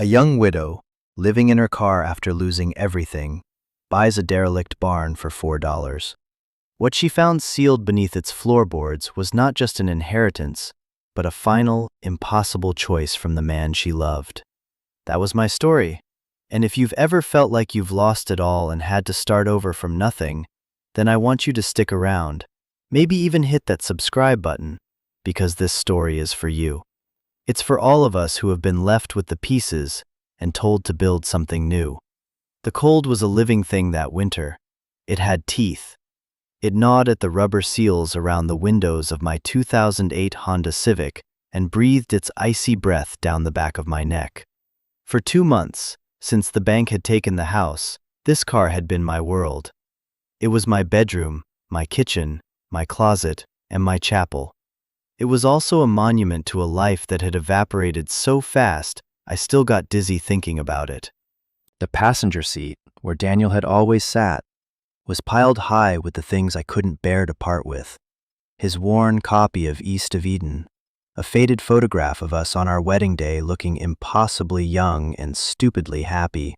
A young widow, living in her car after losing everything, buys a derelict barn for $4. What she found sealed beneath its floorboards was not just an inheritance, but a final, impossible choice from the man she loved. That was my story. And if you've ever felt like you've lost it all and had to start over from nothing, then I want you to stick around. Maybe even hit that subscribe button, because this story is for you. It's for all of us who have been left with the pieces and told to build something new. The cold was a living thing that winter. It had teeth. It gnawed at the rubber seals around the windows of my 2008 Honda Civic and breathed its icy breath down the back of my neck. For 2 months, since the bank had taken the house, this car had been my world. It was my bedroom, my kitchen, my closet, and my chapel. It was also a monument to a life that had evaporated so fast, I still got dizzy thinking about it. The passenger seat, where Daniel had always sat, was piled high with the things I couldn't bear to part with. His worn copy of East of Eden, a faded photograph of us on our wedding day looking impossibly young and stupidly happy,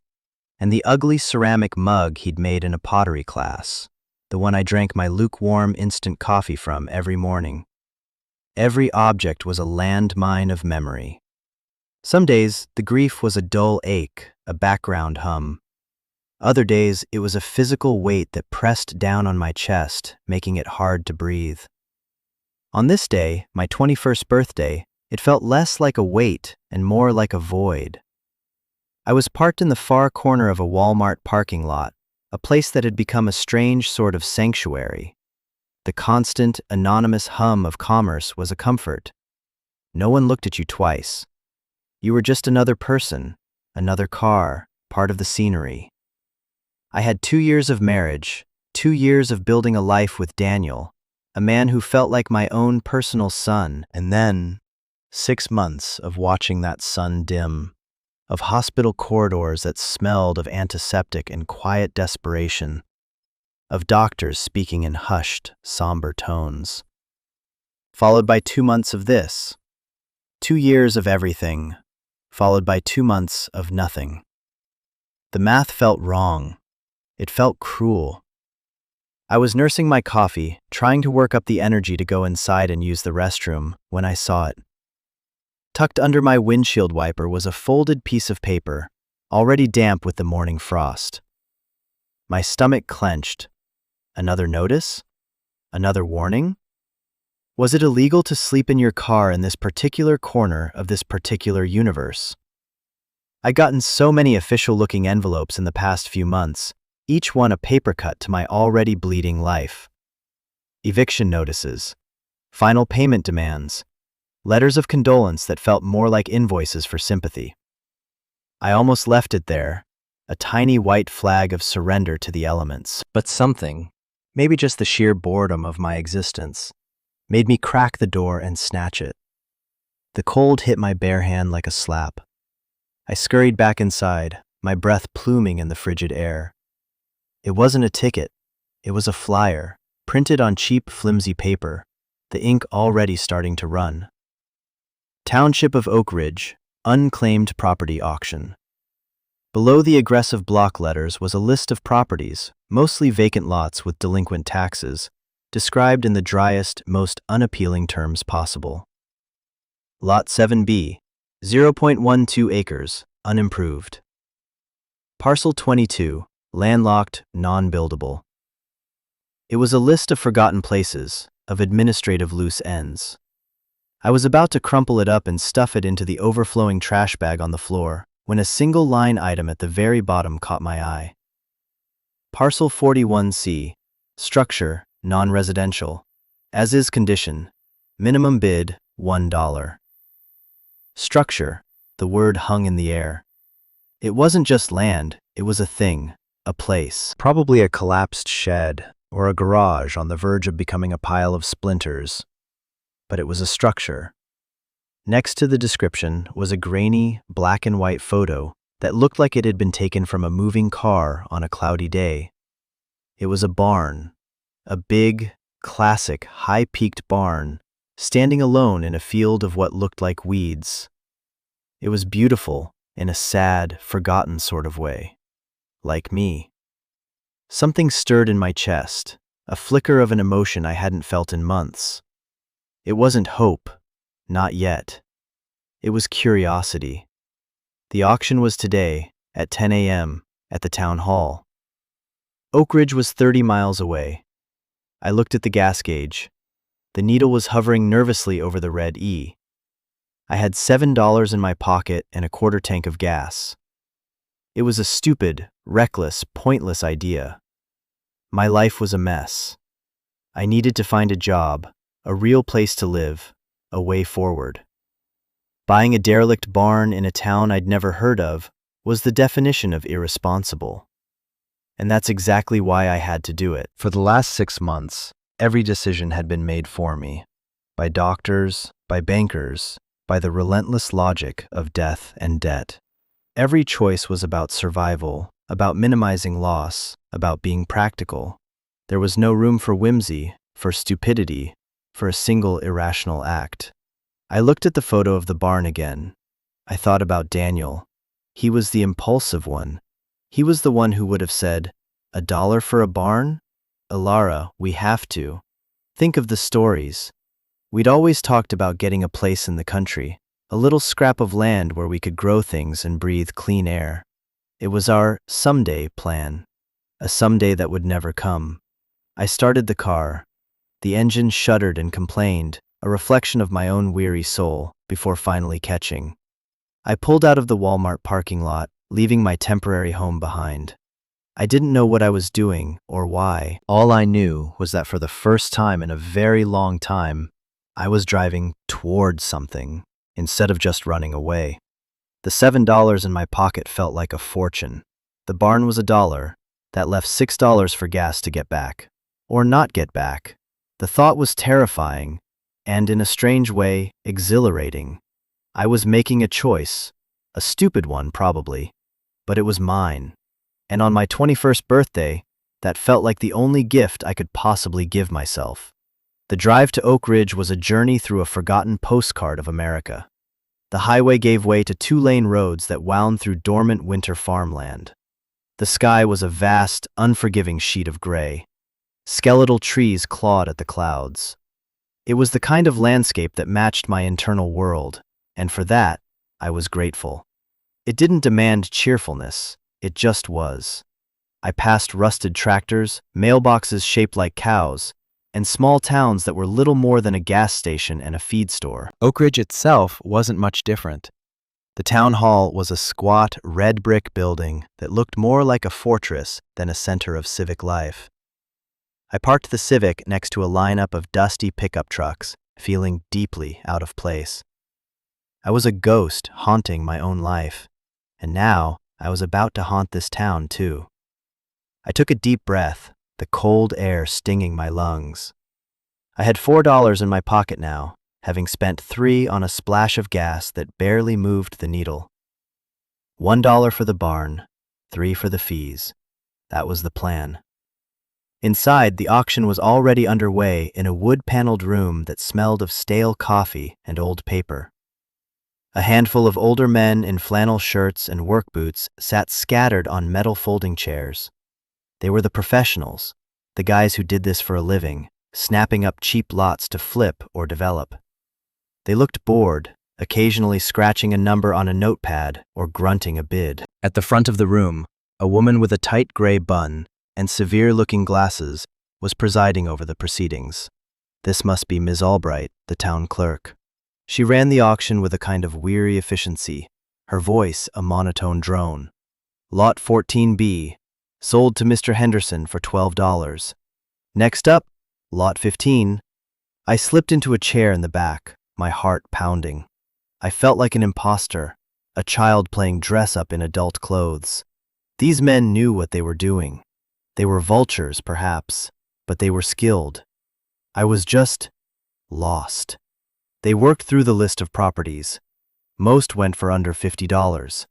and the ugly ceramic mug he'd made in a pottery class, the one I drank my lukewarm instant coffee from every morning. Every object was a landmine of memory. Some days, the grief was a dull ache, a background hum. Other days, it was a physical weight that pressed down on my chest, making it hard to breathe. On this day, my 21st birthday, it felt less like a weight and more like a void. I was parked in the far corner of a Walmart parking lot, a place that had become a strange sort of sanctuary. The constant, anonymous hum of commerce was a comfort. No one looked at you twice. You were just another person, another car, part of the scenery. I had 2 years of marriage, 2 years of building a life with Daniel, a man who felt like my own personal son, and then 6 months of watching that sun dim, of hospital corridors that smelled of antiseptic and quiet desperation, of doctors speaking in hushed, somber tones. Followed by 2 months of this. 2 years of everything, followed by 2 months of nothing. The math felt wrong. It felt cruel. I was nursing my coffee, trying to work up the energy to go inside and use the restroom, when I saw it. Tucked under my windshield wiper was a folded piece of paper, already damp with the morning frost. My stomach clenched. Another notice? Another warning? Was it illegal to sleep in your car in this particular corner of this particular universe? I'd gotten so many official-looking envelopes in the past few months, each one a paper cut to my already bleeding life. Eviction notices, final payment demands, letters of condolence that felt more like invoices for sympathy. I almost left it there, a tiny white flag of surrender to the elements. But something, maybe just the sheer boredom of my existence, made me crack the door and snatch it. The cold hit my bare hand like a slap. I scurried back inside, my breath pluming in the frigid air. It wasn't a ticket. It was a flyer, printed on cheap, flimsy paper, the ink already starting to run. Township of Oak Ridge, unclaimed property auction. Below the aggressive block letters was a list of properties, mostly vacant lots with delinquent taxes, described in the driest, most unappealing terms possible. Lot 7B, 0.12 acres, unimproved. Parcel 22, landlocked, non-buildable. It was a list of forgotten places, of administrative loose ends. I was about to crumple it up and stuff it into the overflowing trash bag on the floor, when a single line item at the very bottom caught my eye. Parcel 41C, structure, non-residential, as is condition, minimum bid, $1. Structure, the word hung in the air. It wasn't just land, it was a thing, a place. Probably a collapsed shed, or a garage on the verge of becoming a pile of splinters. But it was a structure. Next to the description was a grainy, black and white photo that looked like it had been taken from a moving car on a cloudy day. It was a barn, a big, classic, high-peaked barn, standing alone in a field of what looked like weeds. It was beautiful, in a sad, forgotten sort of way. Like me. Something stirred in my chest, a flicker of an emotion I hadn't felt in months. It wasn't hope, not yet. It was curiosity. The auction was today, at 10 a.m., at the town hall. Oak Ridge was 30 miles away. I looked at the gas gauge. The needle was hovering nervously over the red E. I had $7 in my pocket and a quarter tank of gas. It was a stupid, reckless, pointless idea. My life was a mess. I needed to find a job, a real place to live, a way forward. Buying a derelict barn in a town I'd never heard of was the definition of irresponsible. And that's exactly why I had to do it. For the last 6 months, every decision had been made for me. By doctors, by bankers, by the relentless logic of death and debt. Every choice was about survival, about minimizing loss, about being practical. There was no room for whimsy, for stupidity, for a single irrational act. I looked at the photo of the barn again. I thought about Daniel. He was the impulsive one. He was the one who would have said, $1 for a barn? Alara, we have to. Think of the stories. We'd always talked about getting a place in the country, a little scrap of land where we could grow things and breathe clean air. It was our someday plan, a someday that would never come. I started the car. The engine shuddered and complained, a reflection of my own weary soul, before finally catching. I pulled out of the Walmart parking lot, leaving my temporary home behind. I didn't know what I was doing or why. All I knew was that for the first time in a very long time, I was driving towards something instead of just running away. The $7 in my pocket felt like a fortune. The barn was $1. That left $6 for gas to get back. Or not get back. The thought was terrifying and, in a strange way, exhilarating. I was making a choice, a stupid one probably, but it was mine. And on my 21st birthday, that felt like the only gift I could possibly give myself. The drive to Oak Ridge was a journey through a forgotten postcard of America. The highway gave way to 2-lane roads that wound through dormant winter farmland. The sky was a vast, unforgiving sheet of gray. Skeletal trees clawed at the clouds. It was the kind of landscape that matched my internal world, and for that, I was grateful. It didn't demand cheerfulness, it just was. I passed rusted tractors, mailboxes shaped like cows, and small towns that were little more than a gas station and a feed store. Oak Ridge itself wasn't much different. The town hall was a squat, red brick building that looked more like a fortress than a center of civic life. I parked the Civic next to a lineup of dusty pickup trucks, feeling deeply out of place. I was a ghost haunting my own life, and now I was about to haunt this town too. I took a deep breath, the cold air stinging my lungs. I had $4 in my pocket now, having spent $3 on a splash of gas that barely moved the needle. $1 for the barn, $3 for the fees. That was the plan. Inside, the auction was already underway in a wood-paneled room that smelled of stale coffee and old paper. A handful of older men in flannel shirts and work boots sat scattered on metal folding chairs. They were the professionals, the guys who did this for a living, snapping up cheap lots to flip or develop. They looked bored, occasionally scratching a number on a notepad or grunting a bid. At the front of the room, a woman with a tight gray bun and severe-looking glasses was presiding over the proceedings. This must be Ms. Albright, the town clerk. She ran the auction with a kind of weary efficiency, her voice a monotone drone. Lot 14B, sold to Mr. Henderson for $12. Next up, Lot 15. I slipped into a chair in the back, my heart pounding. I felt like an imposter, a child playing dress-up in adult clothes. These men knew what they were doing. They were vultures, perhaps, but they were skilled. I was just lost. They worked through the list of properties. Most went for under $50.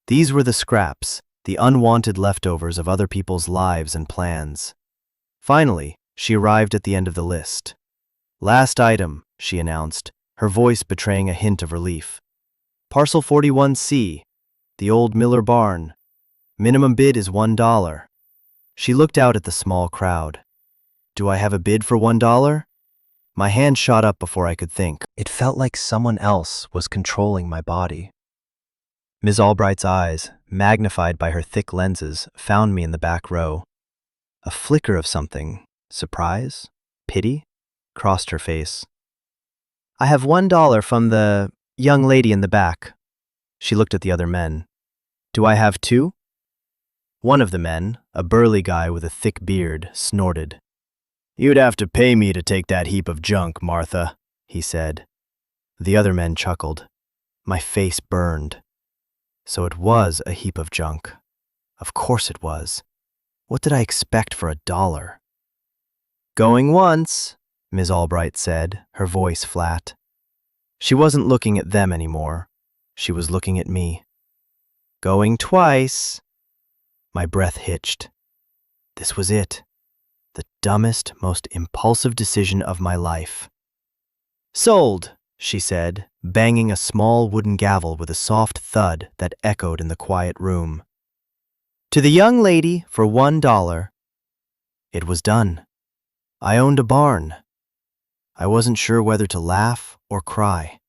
These were the scraps, the unwanted leftovers of other people's lives and plans. Finally, she arrived at the end of the list. Last item, she announced, her voice betraying a hint of relief. Parcel 41C, The old Miller barn. Minimum bid is $1. She looked out at the small crowd. Do I have a bid for $1? My hand shot up before I could think. It felt like someone else was controlling my body. Ms. Albright's eyes, magnified by her thick lenses, found me in the back row. A flicker of something, surprise, pity, crossed her face. I have $1 from the young lady in the back. She looked at the other men. Do I have two? One of the men, a burly guy with a thick beard, snorted. You'd have to pay me to take that heap of junk, Martha, he said. The other men chuckled. My face burned. So it was a heap of junk. Of course it was. What did I expect for $1? Going once, Ms. Albright said, her voice flat. She wasn't looking at them anymore. She was looking at me. Going twice. My breath hitched. This was it. The dumbest, most impulsive decision of my life. Sold, she said, banging a small wooden gavel with a soft thud that echoed in the quiet room. To the young lady for $1. It was done. I owned a barn. I wasn't sure whether to laugh or cry.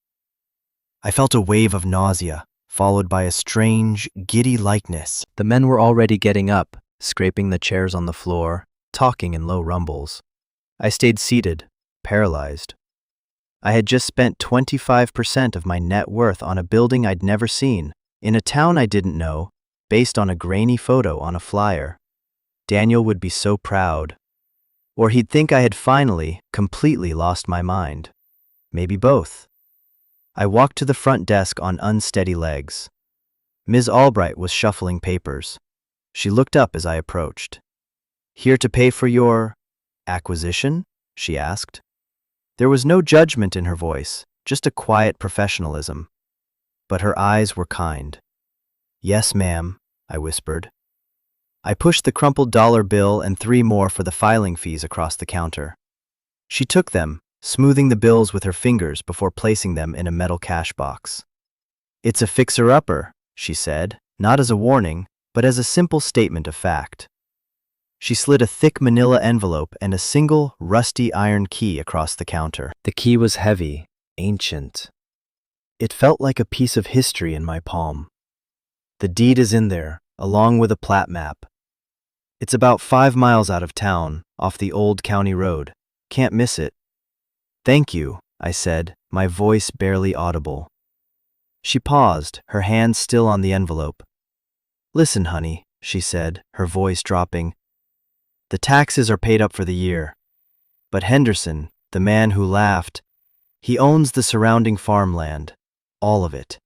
I felt a wave of nausea, followed by a strange, giddy lightness. The men were already getting up, scraping the chairs on the floor, talking in low rumbles. I stayed seated, paralyzed. I had just spent 25% of my net worth on a building I'd never seen, in a town I didn't know, based on a grainy photo on a flyer. Daniel would be so proud. Or he'd think I had finally, completely lost my mind. Maybe both. I walked to the front desk on unsteady legs. Ms. Albright was shuffling papers. She looked up as I approached. Here to pay for your acquisition? She asked. There was no judgment in her voice, just a quiet professionalism. But her eyes were kind. Yes, ma'am, I whispered. I pushed the crumpled dollar bill and 3 more for the filing fees across the counter. She took them, smoothing the bills with her fingers before placing them in a metal cash box. It's a fixer-upper, she said, not as a warning, but as a simple statement of fact. She slid a thick manila envelope and a single, rusty iron key across the counter. The key was heavy, ancient. It felt like a piece of history in my palm. The deed is in there, along with a plat map. It's about 5 miles out of town, off the old county road. Can't miss it. Thank you, I said, my voice barely audible. She paused, her hand still on the envelope. Listen, honey, she said, her voice dropping. The taxes are paid up for the year. But Henderson, the man who laughed, he owns the surrounding farmland. All of it.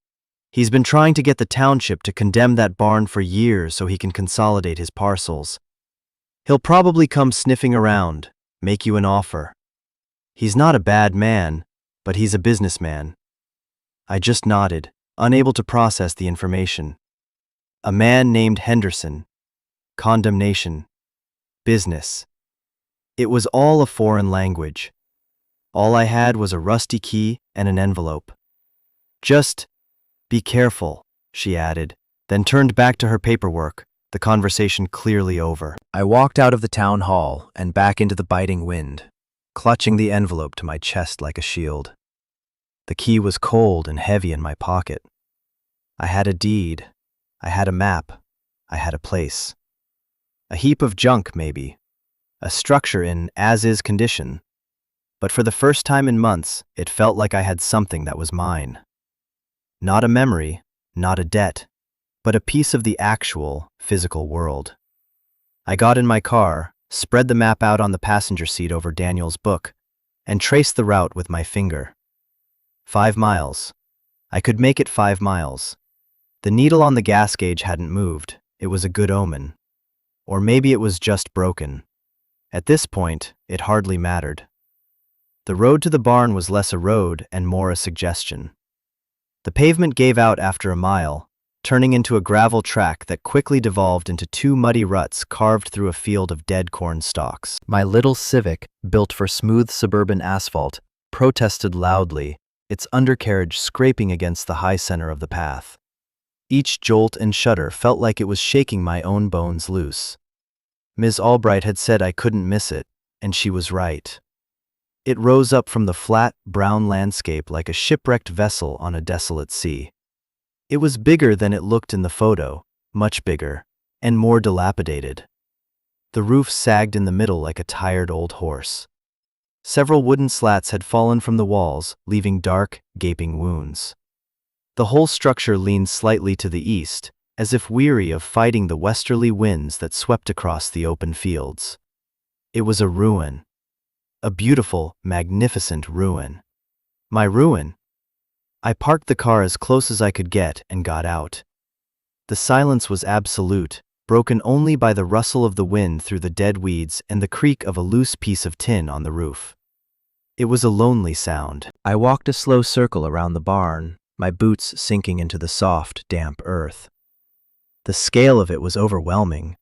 He's been trying to get the township to condemn that barn for years so he can consolidate his parcels. He'll probably come sniffing around, make you an offer. He's not a bad man, but he's a businessman. I just nodded, unable to process the information. A man named Henderson. Condemnation. Business. It was all a foreign language. All I had was a rusty key and an envelope. Just be careful, she added, then turned back to her paperwork, the conversation clearly over. I walked out of the town hall and back into the biting wind, clutching the envelope to my chest like a shield. The key was cold and heavy in my pocket. I had a deed. I had a map. I had a place. A heap of junk, maybe. A structure in as-is condition. But for the first time in months, it felt like I had something that was mine. Not a memory, not a debt, but a piece of the actual, physical world. I got in my car, spread the map out on the passenger seat over Daniel's book, and traced the route with my finger. 5 miles. I could make it 5 miles. The needle on the gas gauge hadn't moved. It was a good omen. Or maybe it was just broken. At this point, it hardly mattered. The road to the barn was less a road and more a suggestion. The pavement gave out after a mile, turning into a gravel track that quickly devolved into 2 muddy ruts carved through a field of dead corn stalks. My little Civic, built for smooth suburban asphalt, protested loudly, its undercarriage scraping against the high center of the path. Each jolt and shudder felt like it was shaking my own bones loose. Ms. Albright had said I couldn't miss it, and she was right. It rose up from the flat, brown landscape like a shipwrecked vessel on a desolate sea. It was bigger than it looked in the photo, much bigger, and more dilapidated. The roof sagged in the middle like a tired old horse. Several wooden slats had fallen from the walls, leaving dark, gaping wounds. The whole structure leaned slightly to the east, as if weary of fighting the westerly winds that swept across the open fields. It was a ruin. A beautiful, magnificent ruin. My ruin. I parked the car as close as I could get and got out. The silence was absolute, broken only by the rustle of the wind through the dead weeds and the creak of a loose piece of tin on the roof. It was a lonely sound. I walked a slow circle around the barn, my boots sinking into the soft, damp earth. The scale of it was overwhelming.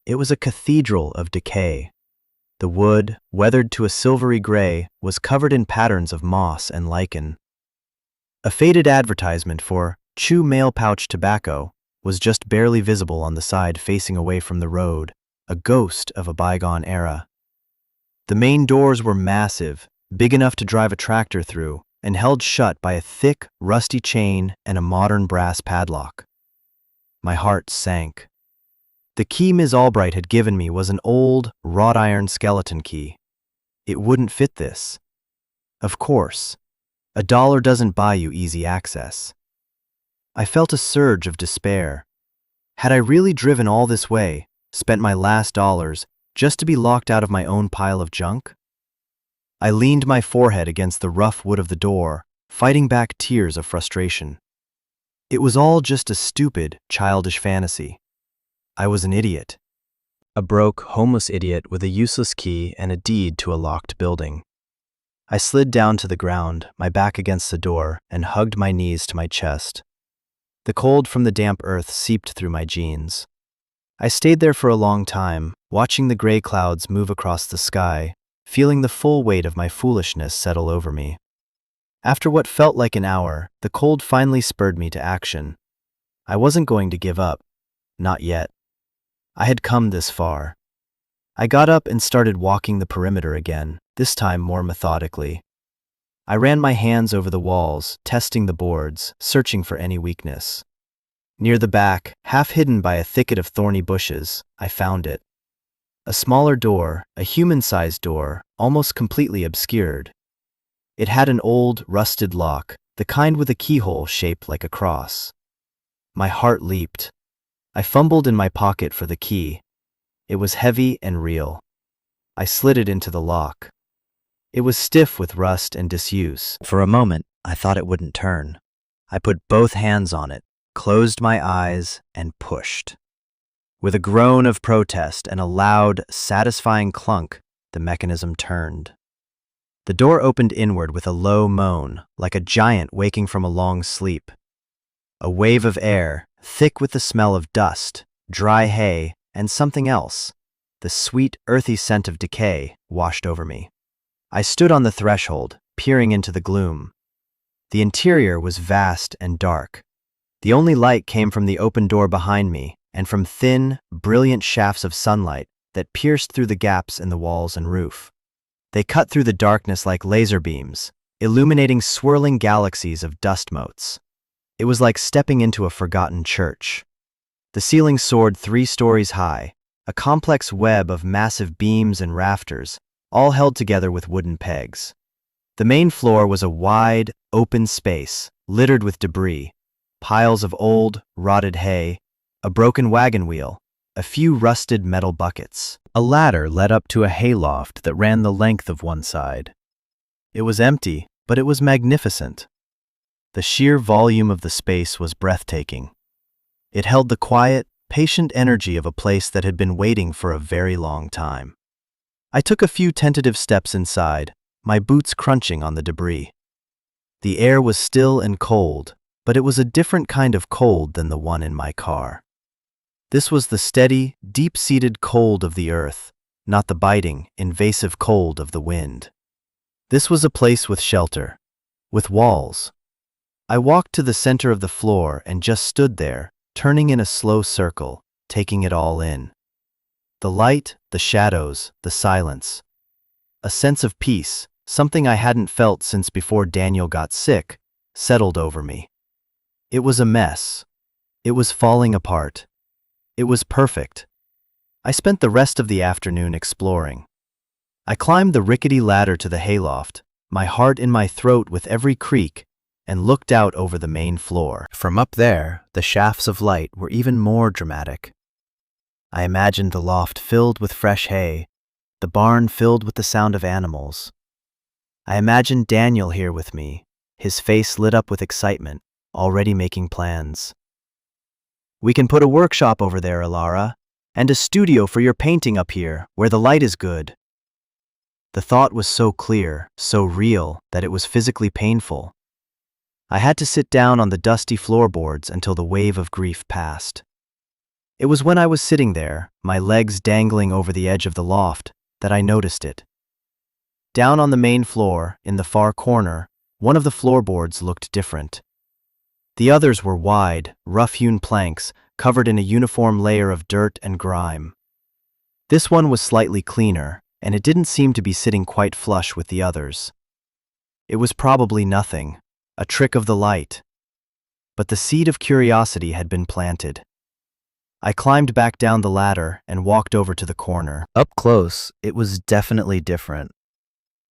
It was a cathedral of decay. The wood, weathered to a silvery gray, was covered in patterns of moss and lichen. A faded advertisement for chew mail pouch tobacco was just barely visible on the side facing away from the road, a ghost of a bygone era. The main doors were massive, big enough to drive a tractor through, and held shut by a thick, rusty chain and a modern brass padlock. My heart sank. The key Ms. Albright had given me was an old, wrought iron skeleton key. It wouldn't fit this. Of course. $1 doesn't buy you easy access. I felt a surge of despair. Had I really driven all this way, spent my last dollars, just to be locked out of my own pile of junk? I leaned my forehead against the rough wood of the door, fighting back tears of frustration. It was all just a stupid, childish fantasy. I was an idiot. A broke, homeless idiot with a useless key and a deed to a locked building. I slid down to the ground, my back against the door, and hugged my knees to my chest. The cold from the damp earth seeped through my jeans. I stayed there for a long time, watching the gray clouds move across the sky, feeling the full weight of my foolishness settle over me. After what felt like an hour, the cold finally spurred me to action. I wasn't going to give up. Not yet. I had come this far. I got up and started walking the perimeter again, this time more methodically. I ran my hands over the walls, testing the boards, searching for any weakness. Near the back, half hidden by a thicket of thorny bushes, I found it. A smaller door, a human-sized door, almost completely obscured. It had an old, rusted lock, the kind with a keyhole shaped like a cross. My heart leaped. I fumbled in my pocket for the key. It was heavy and real. I slid it into the lock. It was stiff with rust and disuse. For a moment, I thought it wouldn't turn. I put both hands on it, closed my eyes, and pushed. With a groan of protest and a loud, satisfying clunk, the mechanism turned. The door opened inward with a low moan, like a giant waking from a long sleep. A wave of air, thick with the smell of dust, dry hay, and something else, the sweet, earthy scent of decay, washed over me. I stood on the threshold, peering into the gloom. The interior was vast and dark. The only light came from the open door behind me and from thin, brilliant shafts of sunlight that pierced through the gaps in the walls and roof. They cut through the darkness like laser beams, illuminating swirling galaxies of dust motes. It was like stepping into a forgotten church. The ceiling soared 3 stories high, a complex web of massive beams and rafters, all held together with wooden pegs. The main floor was a wide, open space, littered with debris, piles of old, rotted hay, a broken wagon wheel, a few rusted metal buckets. A ladder led up to a hayloft that ran the length of one side. It was empty, but it was magnificent. The sheer volume of the space was breathtaking. It held the quiet, patient energy of a place that had been waiting for a very long time. I took a few tentative steps inside, my boots crunching on the debris. The air was still and cold, but it was a different kind of cold than the one in my car. This was the steady, deep-seated cold of the earth, not the biting, invasive cold of the wind. This was a place with shelter, with walls. I walked to the center of the floor and just stood there, turning in a slow circle, taking it all in. The light, the shadows, the silence. A sense of peace, something I hadn't felt since before Daniel got sick, settled over me. It was a mess. It was falling apart. It was perfect. I spent the rest of the afternoon exploring. I climbed the rickety ladder to the hayloft, my heart in my throat with every creak, and looked out over the main floor. From up there, the shafts of light were even more dramatic. I imagined the loft filled with fresh hay, the barn filled with the sound of animals. I imagined Daniel here with me, his face lit up with excitement, already making plans. "We can put a workshop over there, Alara, and a studio for your painting up here, where the light is good." The thought was so clear, so real, that it was physically painful. I had to sit down on the dusty floorboards until the wave of grief passed. It was when I was sitting there, my legs dangling over the edge of the loft, that I noticed it. Down on the main floor, in the far corner, one of the floorboards looked different. The others were wide, rough-hewn planks covered in a uniform layer of dirt and grime. This one was slightly cleaner, and it didn't seem to be sitting quite flush with the others. It was probably nothing, a trick of the light. But the seed of curiosity had been planted. I climbed back down the ladder and walked over to the corner. Up close, it was definitely different.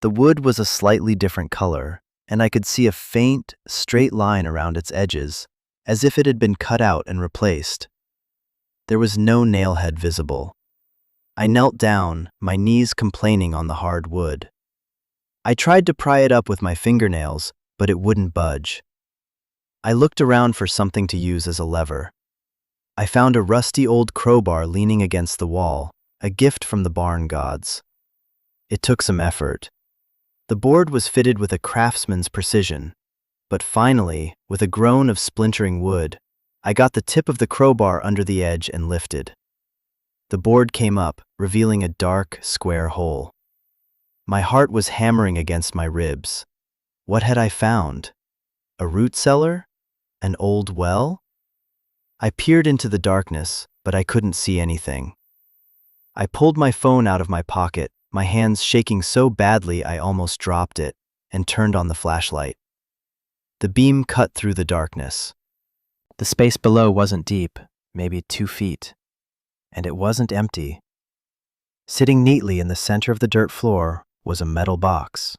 The wood was a slightly different color, and I could see a faint, straight line around its edges, as if it had been cut out and replaced. There was no nailhead visible. I knelt down, my knees complaining on the hard wood. I tried to pry it up with my fingernails, but it wouldn't budge. I looked around for something to use as a lever. I found a rusty old crowbar leaning against the wall, a gift from the barn gods. It took some effort. The board was fitted with a craftsman's precision, but finally, with a groan of splintering wood, I got the tip of the crowbar under the edge and lifted. The board came up, revealing a dark, square hole. My heart was hammering against my ribs. What had I found? A root cellar? An old well? I peered into the darkness, but I couldn't see anything. I pulled my phone out of my pocket, my hands shaking so badly I almost dropped it, and turned on the flashlight. The beam cut through the darkness. The space below wasn't deep, maybe 2 feet, and it wasn't empty. Sitting neatly in the center of the dirt floor was a metal box.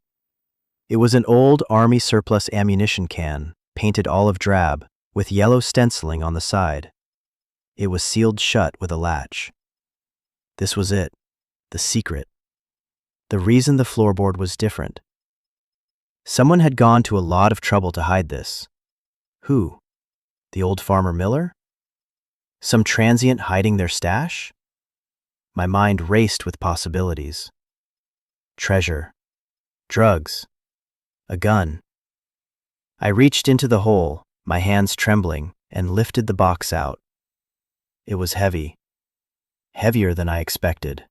It was an old army surplus ammunition can, painted olive drab, with yellow stenciling on the side. It was sealed shut with a latch. This was it, the secret. The reason the floorboard was different. Someone had gone to a lot of trouble to hide this. Who? The old farmer Miller? Some transient hiding their stash? My mind raced with possibilities. Treasure. Drugs. A gun. I reached into the hole, my hands trembling, and lifted the box out. It was heavy. Heavier than I expected.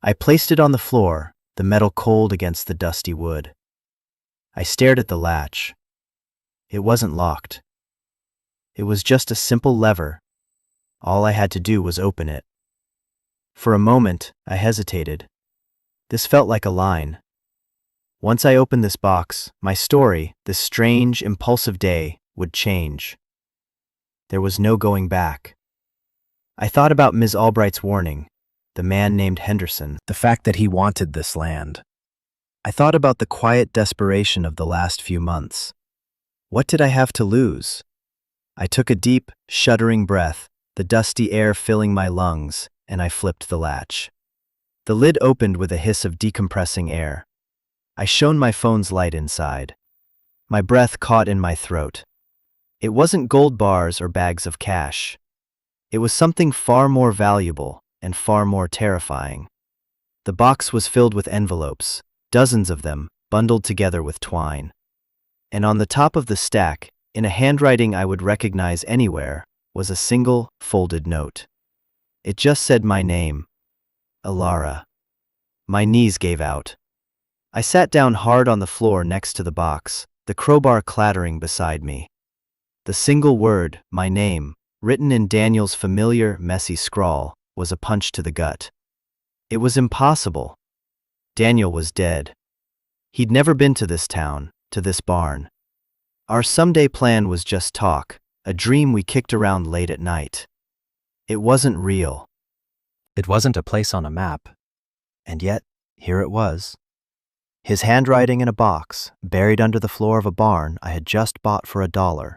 I placed it on the floor, the metal cold against the dusty wood. I stared at the latch. It wasn't locked. It was just a simple lever. All I had to do was open it. For a moment, I hesitated. This felt like a line. Once I opened this box, my story, this strange, impulsive day, would change. There was no going back. I thought about Ms. Albright's warning, the man named Henderson, the fact that he wanted this land. I thought about the quiet desperation of the last few months. What did I have to lose? I took a deep, shuddering breath, the dusty air filling my lungs, and I flipped the latch. The lid opened with a hiss of decompressing air. I shone my phone's light inside. My breath caught in my throat. It wasn't gold bars or bags of cash. It was something far more valuable and far more terrifying. The box was filled with envelopes, dozens of them, bundled together with twine. And on the top of the stack, in a handwriting I would recognize anywhere, was a single, folded note. It just said my name, Alara. My knees gave out. I sat down hard on the floor next to the box, the crowbar clattering beside me. The single word, my name, written in Daniel's familiar, messy scrawl, was a punch to the gut. It was impossible. Daniel was dead. He'd never been to this town, to this barn. Our someday plan was just talk, a dream we kicked around late at night. It wasn't real. It wasn't a place on a map. And yet, here it was. His handwriting in a box, buried under the floor of a barn I had just bought for $1.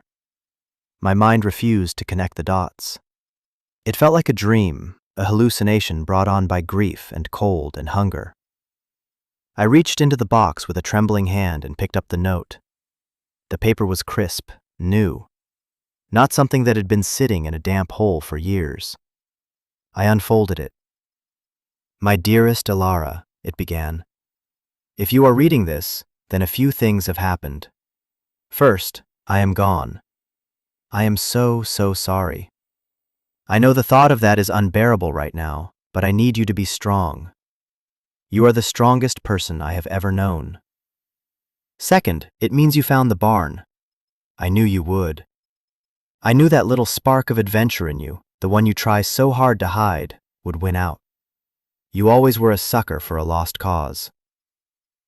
My mind refused to connect the dots. It felt like a dream, a hallucination brought on by grief and cold and hunger. I reached into the box with a trembling hand and picked up the note. The paper was crisp, new, not something that had been sitting in a damp hole for years. I unfolded it. "My dearest Alara," it began. "If you are reading this, then a few things have happened. First, I am gone. I am so sorry. I know the thought of that is unbearable right now, but I need you to be strong. You are the strongest person I have ever known. Second, it means you found the barn. I knew you would. I knew that little spark of adventure in you, the one you try so hard to hide, would win out. You always were a sucker for a lost cause."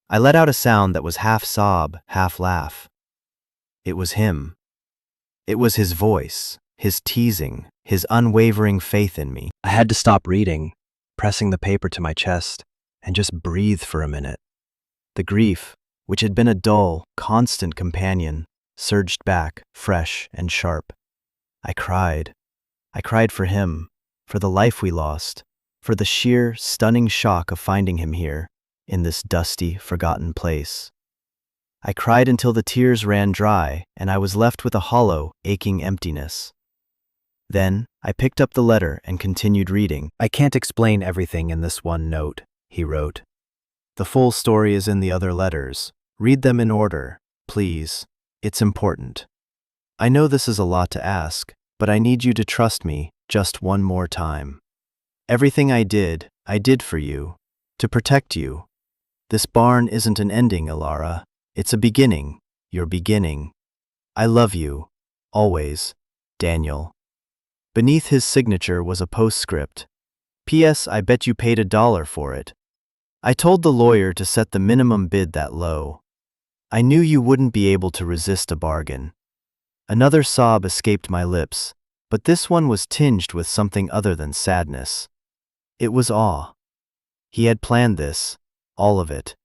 I let out a sound that was half sob, half laugh. It was him. It was his voice, his teasing, his unwavering faith in me. I had to stop reading, pressing the paper to my chest, and just breathe for a minute. The grief, which had been a dull, constant companion, surged back, fresh and sharp. I cried. I cried for him, for the life we lost, for the sheer, stunning shock of finding him here, in this dusty, forgotten place. I cried until the tears ran dry, and I was left with a hollow, aching emptiness. Then, I picked up the letter and continued reading. "I can't explain everything in this one note," he wrote. "The full story is in the other letters. Read them in order, please. It's important. I know this is a lot to ask, but I need you to trust me just one more time. Everything I did for you, to protect you. This barn isn't an ending, Alara. It's a beginning, your beginning. I love you, always, Daniel." Beneath his signature was a postscript. "P.S. I bet you paid $1 for it. I told the lawyer to set the minimum bid that low. I knew you wouldn't be able to resist a bargain." Another sob escaped my lips, but this one was tinged with something other than sadness. It was awe. He had planned this, all of it.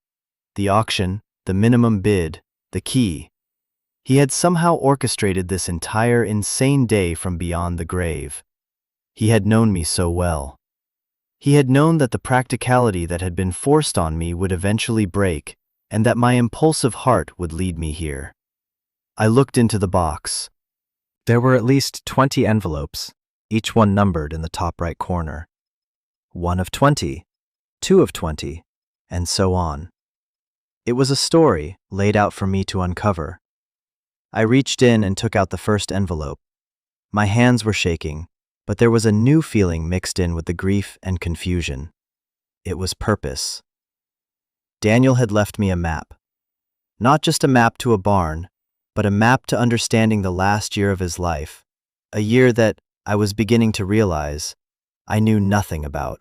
The auction, the minimum bid, the key. He had somehow orchestrated this entire insane day from beyond the grave. He had known me so well. He had known that the practicality that had been forced on me would eventually break, and that my impulsive heart would lead me here. I looked into the box. There were at least 20 envelopes, each one numbered in the top right corner. 1 of 20, 2 of 20, and so on. It was a story laid out for me to uncover. I reached in and took out the first envelope. My hands were shaking, but there was a new feeling mixed in with the grief and confusion. It was purpose. Daniel had left me a map. Not just a map to a barn, but a map to understanding the last year of his life, a year that, I was beginning to realize, I knew nothing about.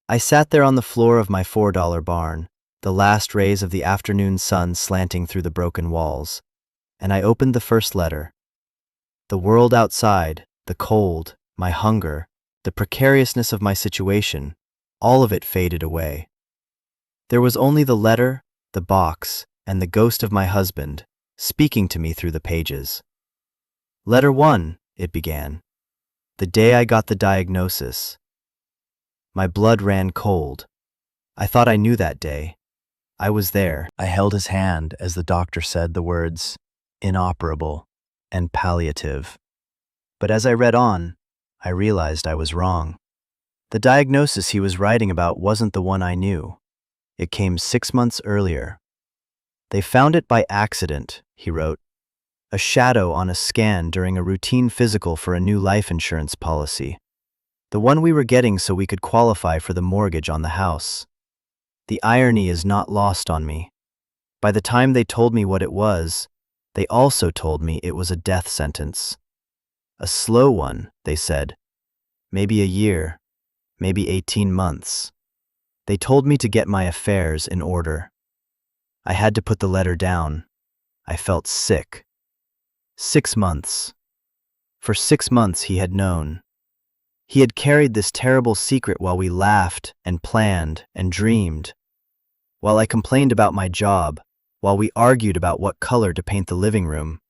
I sat there on the floor of my $4 barn, the last rays of the afternoon sun slanting through the broken walls, and I opened the first letter. The world outside, the cold, my hunger, the precariousness of my situation, all of it faded away. There was only the letter, the box, and the ghost of my husband, speaking to me through the pages. "Letter 1, it began. "The day I got the diagnosis." My blood ran cold. I thought I knew that day. I was there. I held his hand as the doctor said the words, inoperable and palliative. But as I read on, I realized I was wrong. The diagnosis he was writing about wasn't the one I knew. It came 6 months earlier. "They found it by accident," he wrote. "A shadow on a scan during a routine physical for a new life insurance policy. The one we were getting so we could qualify for the mortgage on the house. The irony is not lost on me. By the time they told me what it was, they also told me it was a death sentence. A slow one, they said. Maybe a year, maybe 18 months. They told me to get my affairs in order. I had to put the letter down. I felt sick. 6 months. For 6 months he had known. He had carried this terrible secret while we laughed and planned and dreamed. While I complained about my job, while we argued about what color to paint the living room,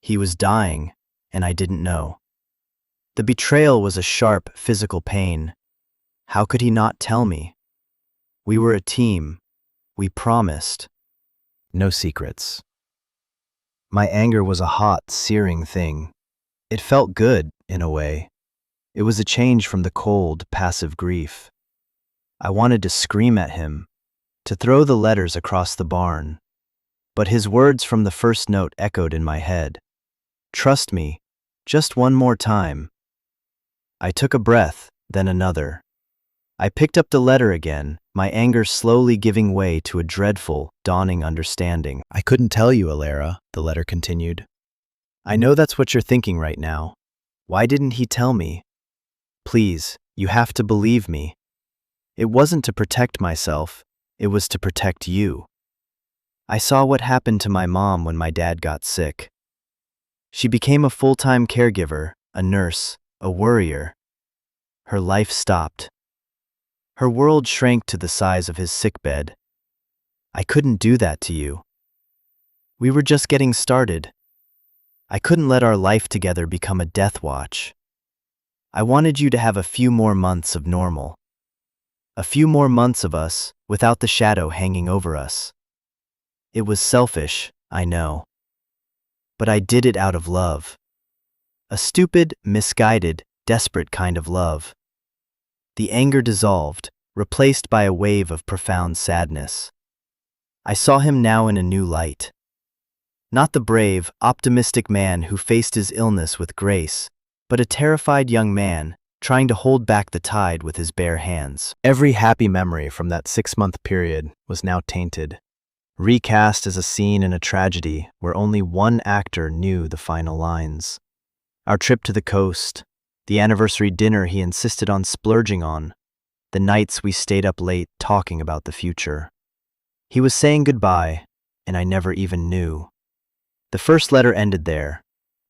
he was dying, and I didn't know. The betrayal was a sharp, physical pain. How could he not tell me? We were a team. We promised. No secrets. My anger was a hot, searing thing. It felt good, in a way. It was a change from the cold, passive grief. I wanted to scream at him, to throw the letters across the barn. But his words from the first note echoed in my head. Trust me, just one more time. I took a breath, then another. I picked up the letter again, my anger slowly giving way to a dreadful, dawning understanding. I couldn't tell you, Alara, the letter continued. I know that's what you're thinking right now. Why didn't he tell me? Please, you have to believe me. It wasn't to protect myself, it was to protect you. I saw what happened to my mom when my dad got sick. She became a full-time caregiver, a nurse, a worrier. Her life stopped. Her world shrank to the size of his sickbed. I couldn't do that to you. We were just getting started. I couldn't let our life together become a death watch. I wanted you to have a few more months of normal. A few more months of us, without the shadow hanging over us. It was selfish, I know. But I did it out of love. A stupid, misguided, desperate kind of love. The anger dissolved, replaced by a wave of profound sadness. I saw him now in a new light. Not the brave, optimistic man who faced his illness with grace, but a terrified young man, trying to hold back the tide with his bare hands. Every happy memory from that 6-month period was now tainted, recast as a scene in a tragedy where only one actor knew the final lines. Our trip to the coast, the anniversary dinner he insisted on splurging on, the nights we stayed up late talking about the future. He was saying goodbye, and I never even knew. The first letter ended there.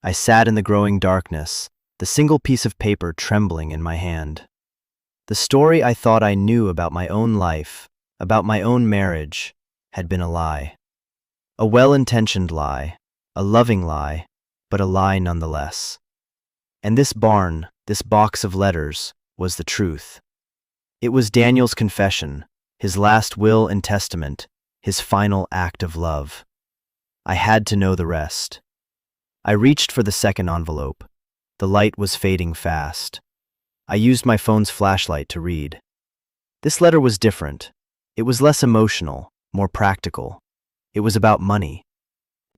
I sat in the growing darkness, the single piece of paper trembling in my hand. The story I thought I knew about my own life, about my own marriage, had been a lie. A well-intentioned lie, a loving lie, but a lie nonetheless. And this barn, this box of letters, was the truth. It was Daniel's confession, his last will and testament, his final act of love. I had to know the rest. I reached for the second envelope. The light was fading fast. I used my phone's flashlight to read. This letter was different. It was less emotional, more practical. It was about money.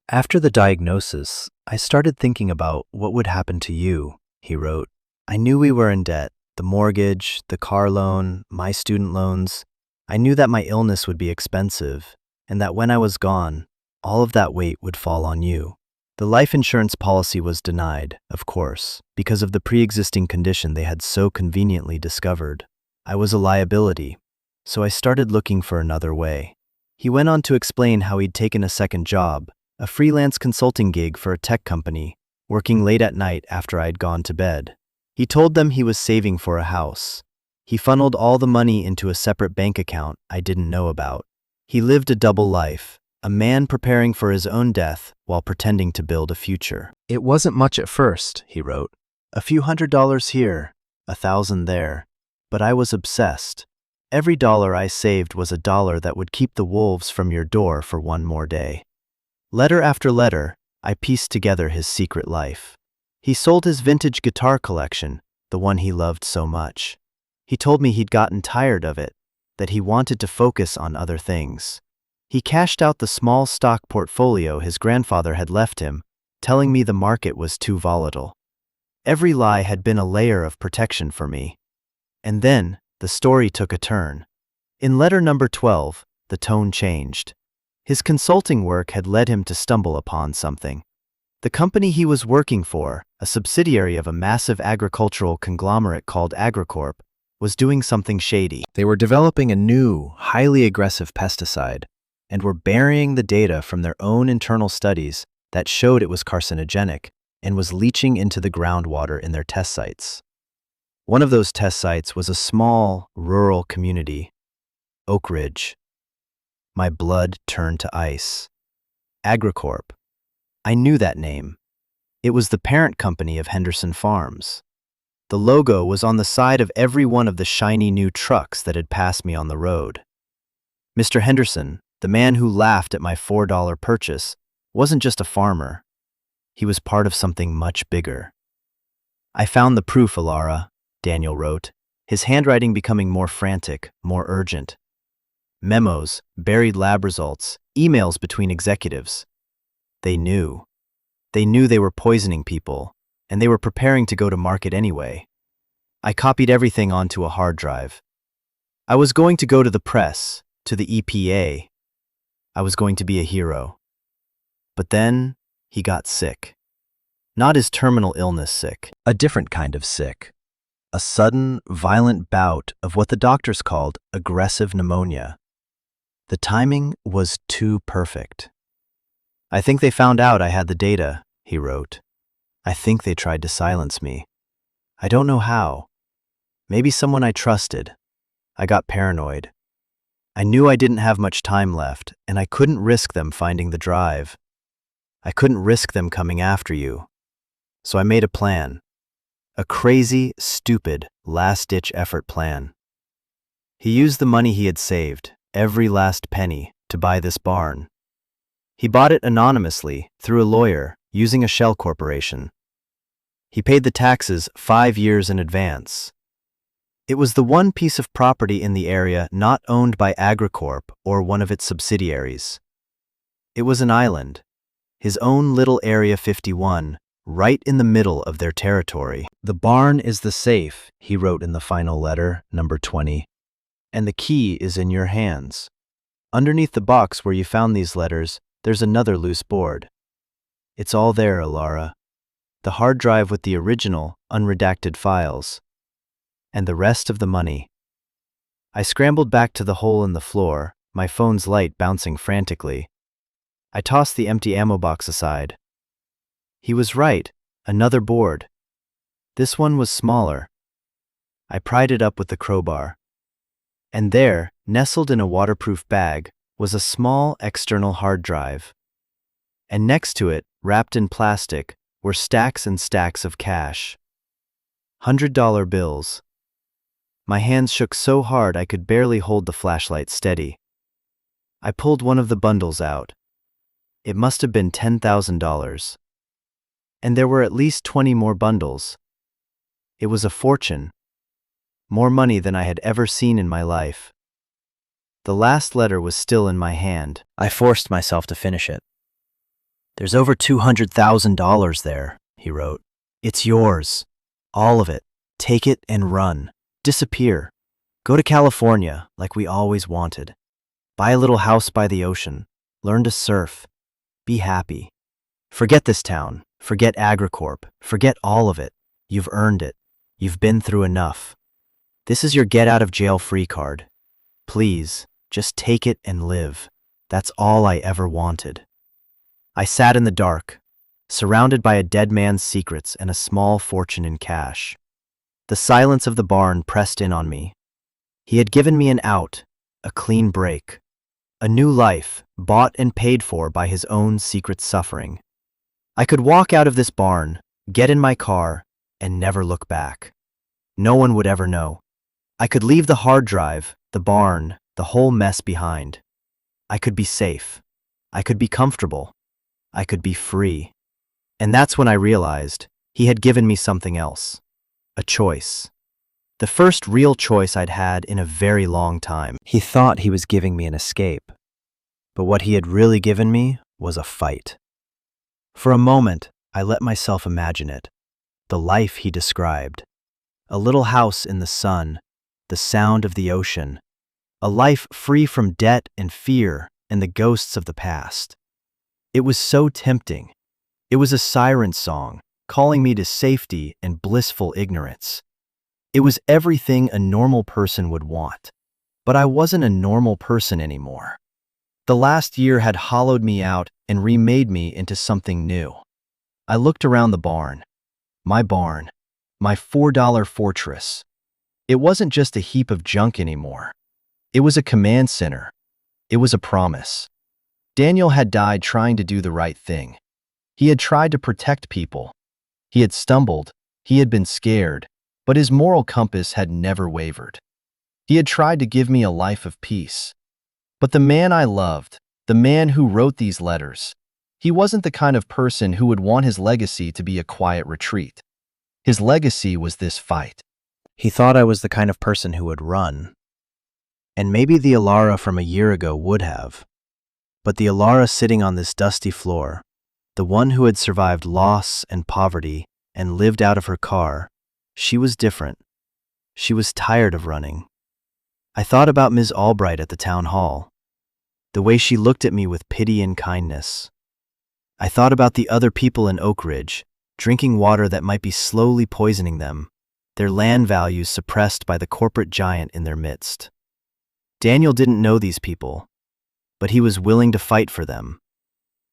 After the diagnosis, I started thinking about what would happen to you, he wrote. I knew we were in debt, the mortgage, the car loan, my student loans. I knew that my illness would be expensive, and that when I was gone, all of that weight would fall on you. The life insurance policy was denied, of course, because of the pre-existing condition they had so conveniently discovered. I was a liability, so I started looking for another way. He went on to explain how he'd taken a second job, a freelance consulting gig for a tech company, working late at night after I'd gone to bed. He told them he was saving for a house. He funneled all the money into a separate bank account I didn't know about. He lived a double life, a man preparing for his own death while pretending to build a future. It wasn't much at first, he wrote. A few $100 here, 1,000 there. But I was obsessed. Every dollar I saved was a dollar that would keep the wolves from your door for one more day. Letter after letter, I pieced together his secret life. He sold his vintage guitar collection, the one he loved so much. He told me he'd gotten tired of it, that he wanted to focus on other things. He cashed out the small stock portfolio his grandfather had left him, telling me the market was too volatile. Every lie had been a layer of protection for me. And then, the story took a turn. In letter number 12, the tone changed. His consulting work had led him to stumble upon something. The company he was working for, a subsidiary of a massive agricultural conglomerate called Agricorp, was doing something shady. They were developing a new, highly aggressive pesticide and were burying the data from their own internal studies that showed it was carcinogenic and was leaching into the groundwater in their test sites. One of those test sites was a small, rural community, Oak Ridge. My blood turned to ice. Agricorp. I knew that name. It was the parent company of Henderson Farms. The logo was on the side of every one of the shiny new trucks that had passed me on the road. Mr. Henderson, the man who laughed at my $4 purchase, wasn't just a farmer. He was part of something much bigger. I found the proof, Alara, Daniel wrote, his handwriting becoming more frantic, more urgent. Memos, buried lab results, emails between executives. They knew. They knew they were poisoning people, and they were preparing to go to market anyway. I copied everything onto a hard drive. I was going to go to the press, to the EPA. I was going to be a hero. But then he got sick. Not his terminal illness sick, a different kind of sick. A sudden, violent bout of what the doctors called aggressive pneumonia. The timing was too perfect. I think they found out I had the data, he wrote. I think they tried to silence me. I don't know how. Maybe someone I trusted. I got paranoid. I knew I didn't have much time left, and I couldn't risk them finding the drive. I couldn't risk them coming after you. So I made a plan. A crazy, stupid, last-ditch effort plan. He used the money he had saved, every last penny, to buy this barn. He bought it anonymously, through a lawyer, using a shell corporation. He paid the taxes 5 years in advance. It was the one piece of property in the area not owned by Agricorp or one of its subsidiaries. It was an island, his own little Area 51, right in the middle of their territory. The barn is the safe, he wrote in the final letter, number 20, and the key is in your hands. Underneath the box where you found these letters, there's another loose board. It's all there, Alara. The hard drive with the original, unredacted files. And the rest of the money. I scrambled back to the hole in the floor, my phone's light bouncing frantically. I tossed the empty ammo box aside. He was right, another board. This one was smaller. I pried it up with the crowbar. And there, nestled in a waterproof bag, was a small external hard drive. And next to it, wrapped in plastic, were stacks and stacks of cash. $100 bills. My hands shook so hard I could barely hold the flashlight steady. I pulled one of the bundles out. It must have been $10,000. And there were at least 20 more bundles. It was a fortune. More money than I had ever seen in my life. The last letter was still in my hand. I forced myself to finish it. There's over $200,000 there, he wrote. It's yours. All of it. Take it and run. Disappear. Go to California, like we always wanted. Buy a little house by the ocean. Learn to surf. Be happy. Forget this town. Forget Agricorp. Forget all of it. You've earned it. You've been through enough. This is your get-out-of-jail-free card. Please, just take it and live. That's all I ever wanted. I sat in the dark, surrounded by a dead man's secrets and a small fortune in cash. The silence of the barn pressed in on me. He had given me an out, a clean break, a new life, bought and paid for by his own secret suffering. I could walk out of this barn, get in my car, and never look back. No one would ever know. I could leave the hard drive, the barn, the whole mess behind. I could be safe. I could be comfortable. I could be free. And that's when I realized he had given me something else. A choice. The first real choice I'd had in a very long time. He thought he was giving me an escape. But what he had really given me was a fight. For a moment, I let myself imagine it. The life he described. A little house in the sun, the sound of the ocean. A life free from debt and fear, and the ghosts of the past. It was so tempting. It was a siren song, calling me to safety and blissful ignorance. It was everything a normal person would want. But I wasn't a normal person anymore. The last year had hollowed me out and remade me into something new. I looked around the barn, my $4 fortress. It wasn't just a heap of junk anymore. It was a command center. It was a promise. Daniel had died trying to do the right thing. He had tried to protect people. He had stumbled. He had been scared, but his moral compass had never wavered. He had tried to give me a life of peace. But the man I loved, the man who wrote these letters, he wasn't the kind of person who would want his legacy to be a quiet retreat. His legacy was this fight. He thought I was the kind of person who would run. And maybe the Alara from a year ago would have. But the Alara sitting on this dusty floor, the one who had survived loss and poverty and lived out of her car, she was different. She was tired of running. I thought about Ms. Albright at the town hall, the way she looked at me with pity and kindness. I thought about the other people in Oak Ridge, drinking water that might be slowly poisoning them, their land values suppressed by the corporate giant in their midst. Daniel didn't know these people, but he was willing to fight for them.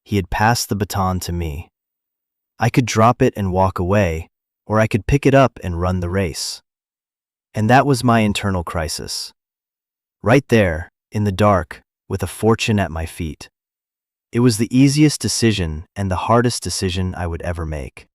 He had passed the baton to me. I could drop it and walk away, or I could pick it up and run the race. And that was my internal crisis. Right there, in the dark, with a fortune at my feet. It was the easiest decision and the hardest decision I would ever make.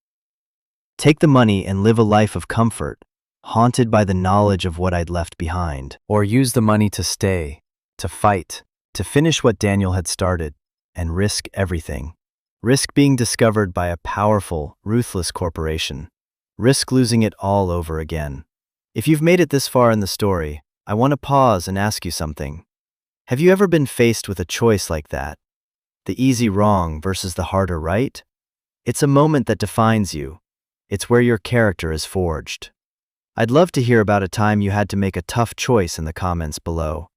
Take the money and live a life of comfort, haunted by the knowledge of what I'd left behind. Or use the money to stay, to fight, to finish what Daniel had started, and risk everything. Risk being discovered by a powerful, ruthless corporation. Risk losing it all over again. If you've made it this far in the story, I want to pause and ask you something. Have you ever been faced with a choice like that? The easy wrong versus the harder right? It's a moment that defines you. It's where your character is forged. I'd love to hear about a time you had to make a tough choice in the comments below.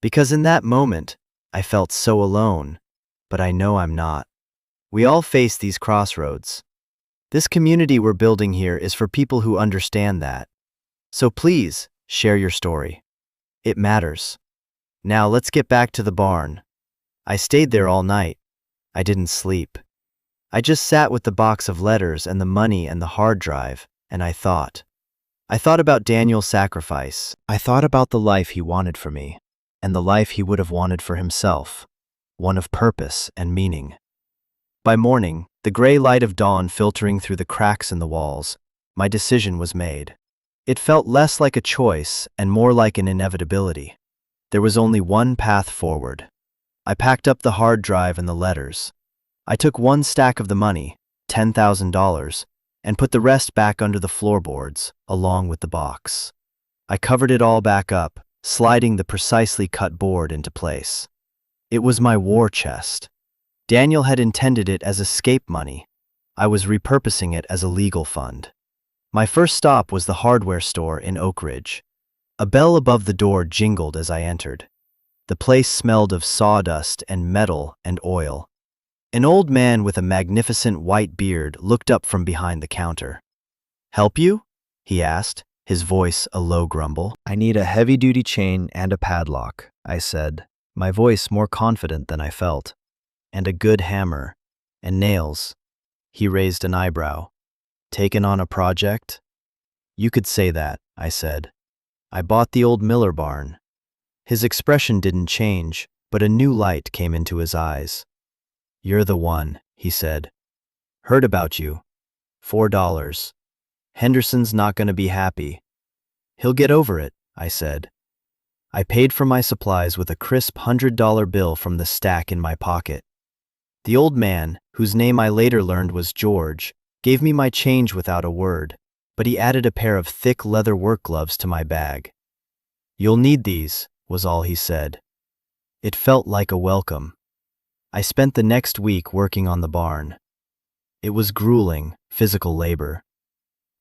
Because in that moment, I felt so alone, but I know I'm not. We all face these crossroads. This community we're building here is for people who understand that. So please, share your story. It matters. Now let's get back to the barn. I stayed there all night. I didn't sleep. I just sat with the box of letters and the money and the hard drive, and I thought. I thought about Daniel's sacrifice. I thought about the life he wanted for me, and the life he would have wanted for himself, one of purpose and meaning. By morning, the gray light of dawn filtering through the cracks in the walls, my decision was made. It felt less like a choice and more like an inevitability. There was only one path forward. I packed up the hard drive and the letters. I took one stack of the money, $10,000, and put the rest back under the floorboards, along with the box. I covered it all back up, sliding the precisely cut board into place. It was my war chest. Daniel had intended it as escape money. I was repurposing it as a legal fund. My first stop was the hardware store in Oak Ridge. A bell above the door jingled as I entered. The place smelled of sawdust and metal and oil. An old man with a magnificent white beard looked up from behind the counter. "Help you?" he asked, his voice a low grumble. "I need a heavy-duty chain and a padlock," I said, my voice more confident than I felt. "And a good hammer. And nails." He raised an eyebrow. "Taken on a project?" "You could say that," I said. "I bought the old Miller barn." His expression didn't change, but a new light came into his eyes. "You're the one," he said. "Heard about you. $4. Henderson's not going to be happy." "He'll get over it," I said. I paid for my supplies with a crisp $100 bill from the stack in my pocket. The old man, whose name I later learned was George, gave me my change without a word, but he added a pair of thick leather work gloves to my bag. "You'll need these," was all he said. It felt like a welcome. I spent the next week working on the barn. It was grueling, physical labor.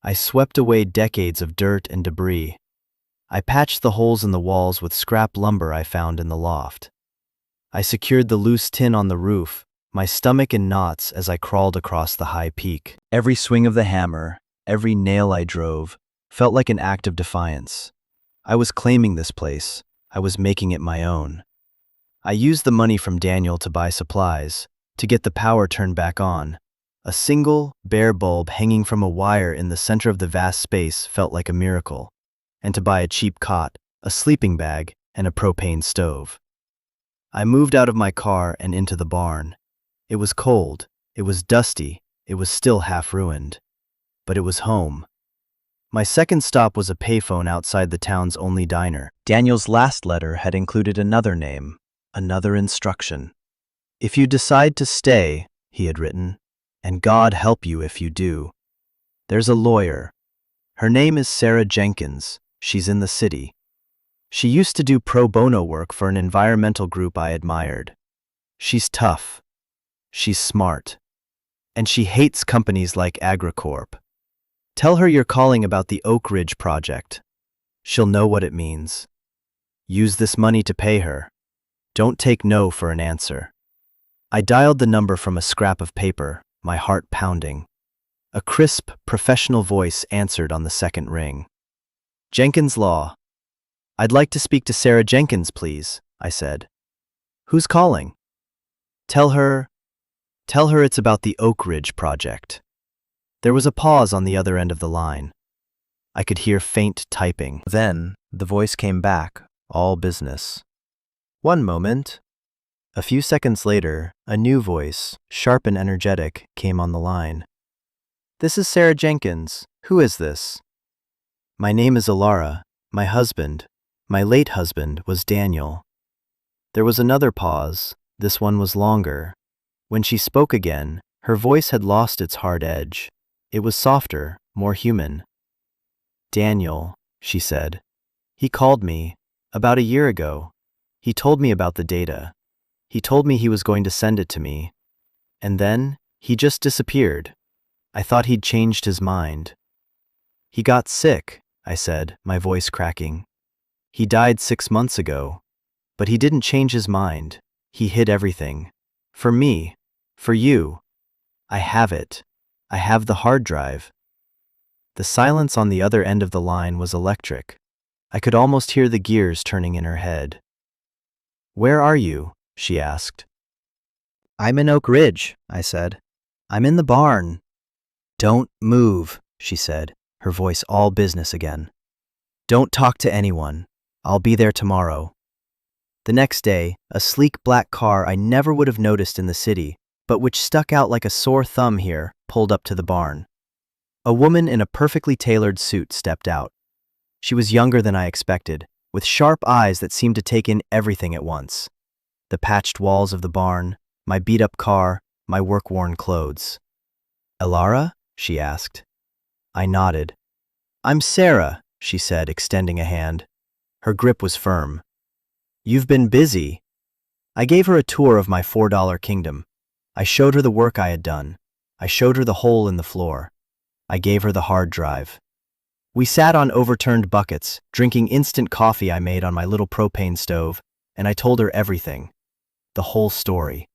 I swept away decades of dirt and debris. I patched the holes in the walls with scrap lumber I found in the loft. I secured the loose tin on the roof, my stomach in knots as I crawled across the high peak. Every swing of the hammer, every nail I drove, felt like an act of defiance. I was claiming this place. I was making it my own. I used the money from Daniel to buy supplies, to get the power turned back on. A single, bare bulb hanging from a wire in the center of the vast space felt like a miracle. And to buy a cheap cot, a sleeping bag, and a propane stove. I moved out of my car and into the barn. It was cold, it was dusty, it was still half ruined. But it was home. My second stop was a payphone outside the town's only diner. Daniel's last letter had included another name, another instruction. "If you decide to stay," he had written, "and God help you if you do. There's a lawyer. Her name is Sarah Jenkins. She's in the city. She used to do pro bono work for an environmental group I admired. She's tough. She's smart. And she hates companies like AgriCorp. Tell her you're calling about the Oak Ridge project. She'll know what it means. Use this money to pay her. Don't take no for an answer." I dialed the number from a scrap of paper, my heart pounding. A crisp, professional voice answered on the second ring. "Jenkins Law. I'd like to speak to Sarah Jenkins, please," I said. "Who's calling?" Tell her it's about the Oak Ridge project." There was a pause on the other end of the line. I could hear faint typing. Then, the voice came back, all business. "One moment." A few seconds later, a new voice, sharp and energetic, came on the line. "This is Sarah Jenkins. Who is this?" "My name is Alara. My late husband was Daniel." There was another pause. This one was longer. When she spoke again, her voice had lost its hard edge. It was softer, more human. "Daniel," she said. "He called me, about a year ago. He told me about the data. He told me he was going to send it to me. And then, he just disappeared. I thought he'd changed his mind." "He got sick," I said, my voice cracking. "He died 6 months ago. But he didn't change his mind. He hid everything. For me. For you. I have it. I have the hard drive." The silence on the other end of the line was electric. I could almost hear the gears turning in her head. "Where are you?" she asked. "I'm in Oak Ridge," I said. "I'm in the barn." "Don't move," she said, her voice all business again. "Don't talk to anyone. I'll be there tomorrow." The next day, a sleek black car I never would have noticed in the city, but which stuck out like a sore thumb here, pulled up to the barn. A woman in a perfectly tailored suit stepped out. She was younger than I expected, with sharp eyes that seemed to take in everything at once. The patched walls of the barn, my beat-up car, my work-worn clothes. "Alara?" she asked. I nodded. "I'm Sarah," she said, extending a hand. Her grip was firm. "You've been busy." I gave her a tour of my $4 kingdom. I showed her the work I had done. I showed her the hole in the floor. I gave her the hard drive. We sat on overturned buckets, drinking instant coffee I made on my little propane stove, and I told her everything. The whole story.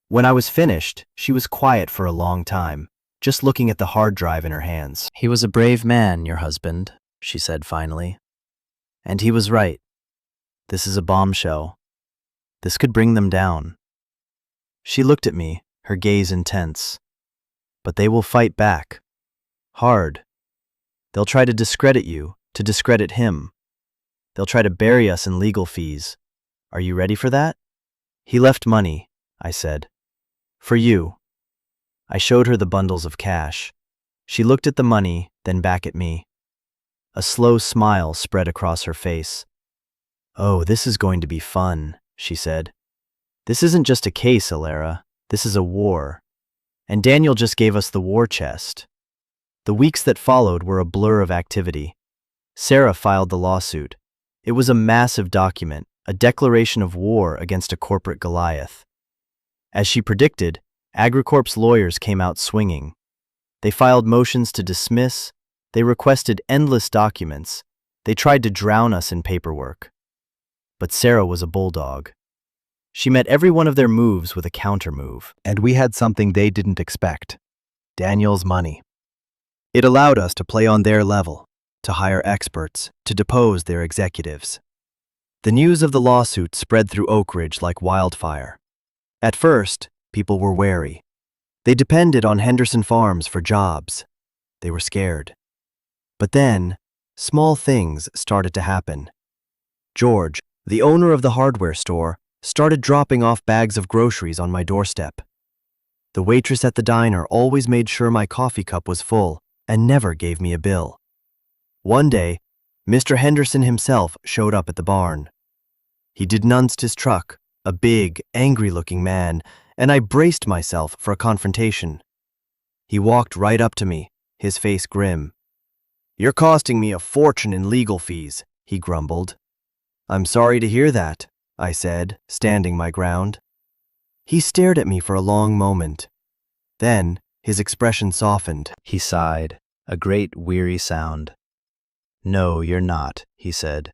When I was finished, she was quiet for a long time, just looking at the hard drive in her hands. "He was a brave man, your husband," she said finally. "And he was right. This is a bombshell. This could bring them down." She looked at me, her gaze intense. "But they will fight back. Hard. They'll try to discredit you, to discredit him. They'll try to bury us in legal fees. Are you ready for that?" "He left money," I said. "For you." I showed her the bundles of cash. She looked at the money, then back at me. A slow smile spread across her face. "Oh, this is going to be fun," she said. "This isn't just a case, Alara. This is a war. And Daniel just gave us the war chest." The weeks that followed were a blur of activity. Sarah filed the lawsuit. It was a massive document, a declaration of war against a corporate Goliath. As she predicted, AgriCorp's lawyers came out swinging. They filed motions to dismiss. They requested endless documents. They tried to drown us in paperwork. But Sarah was a bulldog. She met every one of their moves with a counter-move. And we had something they didn't expect: Daniel's money. It allowed us to play on their level, to hire experts, to depose their executives. The news of the lawsuit spread through Oak Ridge like wildfire. At first, people were wary. They depended on Henderson Farms for jobs. They were scared. But then, small things started to happen. George, the owner of the hardware store, started dropping off bags of groceries on my doorstep. The waitress at the diner always made sure my coffee cup was full and never gave me a bill. One day, Mr. Henderson himself showed up at the barn. He denunced his truck, a big, angry-looking man, and I braced myself for a confrontation. He walked right up to me, his face grim. "You're costing me a fortune in legal fees," he grumbled. "I'm sorry to hear that," I said, standing my ground. He stared at me for a long moment. Then, his expression softened. He sighed, a great weary sound. "No, you're not," he said.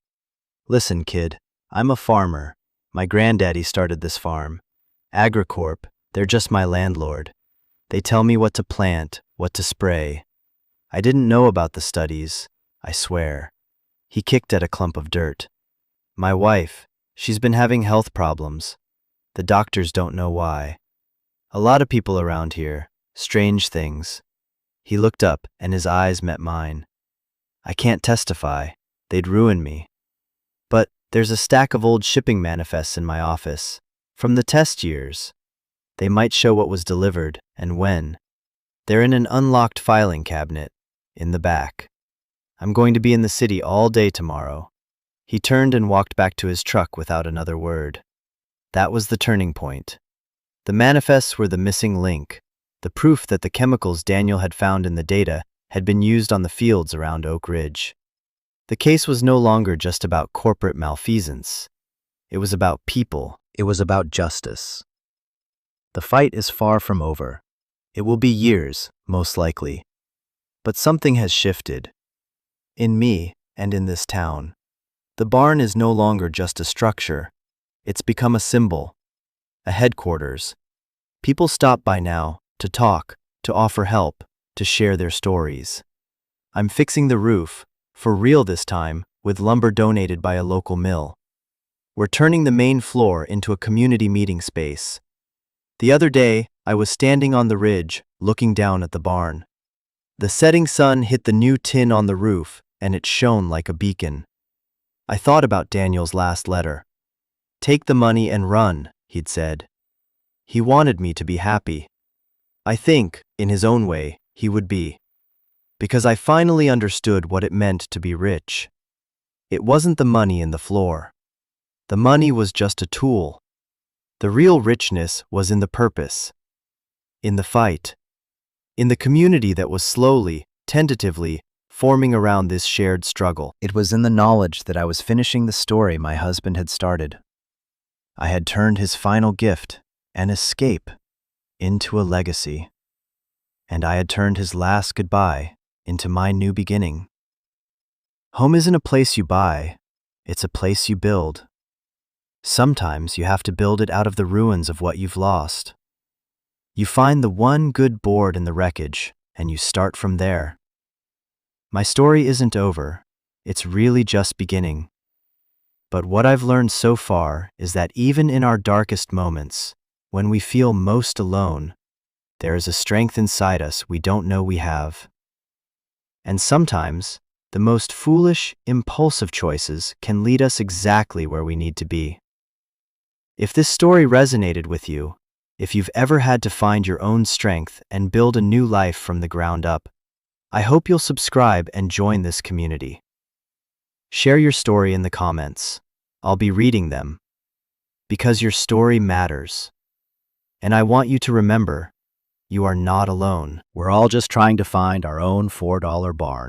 "Listen, kid, I'm a farmer. My granddaddy started this farm. Agricorp, they're just my landlord. They tell me what to plant, what to spray. I didn't know about the studies, I swear." He kicked at a clump of dirt. "My wife, she's been having health problems. The doctors don't know why. A lot of people around here, strange things." He looked up and his eyes met mine. "I can't testify. They'd ruin me. But there's a stack of old shipping manifests in my office, from the test years. They might show what was delivered and when. They're in an unlocked filing cabinet, in the back. I'm going to be in the city all day tomorrow." He turned and walked back to his truck without another word. That was the turning point. The manifests were the missing link, the proof that the chemicals Daniel had found in the data had been used on the fields around Oak Ridge. The case was no longer just about corporate malfeasance. It was about people. It was about justice. The fight is far from over. It will be years, most likely. But something has shifted. In me and in this town. The barn is no longer just a structure. It's become a symbol, a headquarters. People stop by now to talk, to offer help, to share their stories. I'm fixing the roof, for real this time, with lumber donated by a local mill. We're turning the main floor into a community meeting space. The other day, I was standing on the ridge, looking down at the barn. The setting sun hit the new tin on the roof, and it shone like a beacon. I thought about Daniel's last letter. "Take the money and run," he'd said. He wanted me to be happy. I think, in his own way, he would be. Because I finally understood what it meant to be rich. It wasn't the money in the floor. The money was just a tool. The real richness was in the purpose, in the fight, in the community that was slowly, tentatively, forming around this shared struggle. It was in the knowledge that I was finishing the story my husband had started. I had turned his final gift, an escape, into a legacy. And I had turned his last goodbye into my new beginning. Home isn't a place you buy, it's a place you build. Sometimes you have to build it out of the ruins of what you've lost. You find the one good board in the wreckage, and you start from there. My story isn't over, it's really just beginning. But what I've learned so far is that even in our darkest moments, when we feel most alone, there is a strength inside us we don't know we have. And sometimes, the most foolish, impulsive choices can lead us exactly where we need to be. If this story resonated with you, if you've ever had to find your own strength and build a new life from the ground up, I hope you'll subscribe and join this community. Share your story in the comments. I'll be reading them. Because your story matters. And I want you to remember, you are not alone. We're all just trying to find our own $4 barn.